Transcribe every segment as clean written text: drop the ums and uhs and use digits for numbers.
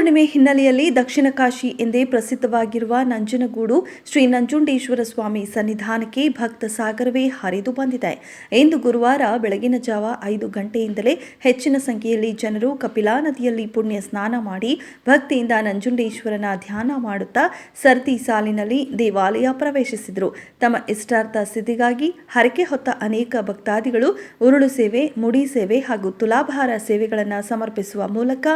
ಗುರುಪೂರ್ಣಿಮೆ ಹಿನ್ನೆಲೆಯಲ್ಲಿ ದಕ್ಷಿಣ ಕಾಶಿ ಎಂದೇ ಪ್ರಸಿದ್ಧವಾಗಿರುವ ನಂಜನಗೂಡು ಶ್ರೀ ನಂಜುಂಡೇಶ್ವರ ಸ್ವಾಮಿ ಸನ್ನಿಧಾನಕ್ಕೆ ಭಕ್ತ ಸಾಗರವೇ ಹರಿದು ಬಂದಿದೆ. ಇಂದು ಗುರುವಾರ ಬೆಳಗಿನ ಜಾವ 5 ಗಂಟೆಯಿಂದಲೇ ಹೆಚ್ಚಿನ ಸಂಖ್ಯೆಯಲ್ಲಿ ಜನರು ಕಪಿಲಾ ನದಿಯಲ್ಲಿ ಪುಣ್ಯ ಸ್ನಾನ ಮಾಡಿ ಭಕ್ತಿಯಿಂದ ನಂಜುಂಡೇಶ್ವರನ ಧ್ಯಾನ ಮಾಡುತ್ತಾ ಸರತಿ ಸಾಲಿನಲ್ಲಿ ದೇವಾಲಯ ಪ್ರವೇಶಿಸಿದರು. ತಮ್ಮ ಇಷ್ಟಾರ್ಥ ಸಿದ್ಧಿಗಾಗಿ ಹರಕೆ ಹೊತ್ತ ಅನೇಕ ಭಕ್ತಾದಿಗಳು ಉರುಳು ಸೇವೆ, ಮುಡಿ ಸೇವೆ ಹಾಗೂ ತುಲಾಭಾರ ಸೇವೆಗಳನ್ನು ಸಮರ್ಪಿಸುವ ಮೂಲಕ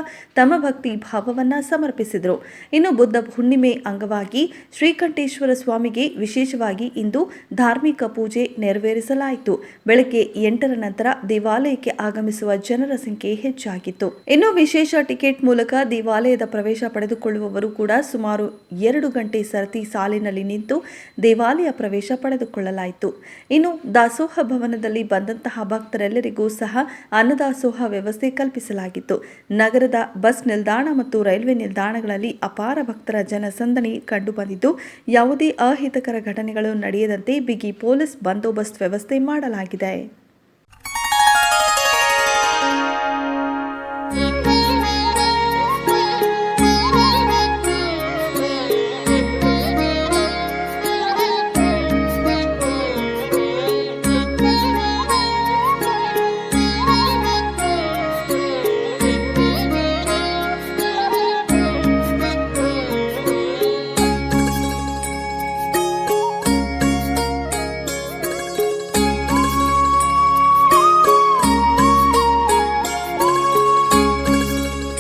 ತಮ್ಮ ಭಕ್ತಿ ಭಾವವನ್ನ ಸಮರ್ಪಿಸಿದರು. ಇನ್ನು ಬುದ್ಧ ಹುಣ್ಣಿಮೆ ಅಂಗವಾಗಿ ಶ್ರೀಕಂಠೇಶ್ವರ ಸ್ವಾಮಿಗೆ ವಿಶೇಷವಾಗಿ ಇಂದು ಧಾರ್ಮಿಕ ಪೂಜೆ ನೆರವೇರಿಸಲಾಯಿತು. ಬೆಳಗ್ಗೆ 8ರ ನಂತರ ದೇವಾಲಯಕ್ಕೆ ಆಗಮಿಸುವ ಜನರ ಸಂಖ್ಯೆ ಹೆಚ್ಚಾಗಿತ್ತು. ಇನ್ನು ವಿಶೇಷ ಟಿಕೆಟ್ ಮೂಲಕ ದೇವಾಲಯದ ಪ್ರವೇಶ ಪಡೆದುಕೊಳ್ಳುವವರು ಕೂಡ ಸುಮಾರು 2 ಗಂಟೆ ಸರತಿ ಸಾಲಿನಲ್ಲಿ ನಿಂತು ದೇವಾಲಯ ಪ್ರವೇಶ ಪಡೆದುಕೊಳ್ಳಲಾಯಿತು. ಇನ್ನು ದಾಸೋಹ ಭವನದಲ್ಲಿ ಬಂದಂತಹ ಭಕ್ತರೆಲ್ಲರಿಗೂ ಸಹ ಅನ್ನದಾಸೋಹ ವ್ಯವಸ್ಥೆ ಕಲ್ಪಿಸಲಾಗಿತ್ತು. ನಗರದ ಬಸ್ ನಿಲ್ದಾಣ ಮತ್ತು ರೈಲ್ವೆ ನಿಲ್ದಾಣಗಳಲ್ಲಿ ಅಪಾರ ಭಕ್ತರ ಜನಸಂದಣಿ ಕಂಡುಬಂದಿದ್ದು, ಯಾವುದೇ ಅಹಿತಕರ ಘಟನೆಗಳು ನಡೆಯದಂತೆ ಬಿಗಿ ಪೊಲೀಸ್ ಬಂದೋಬಸ್ತ್ ವ್ಯವಸ್ಥೆ ಮಾಡಲಾಗಿದೆ.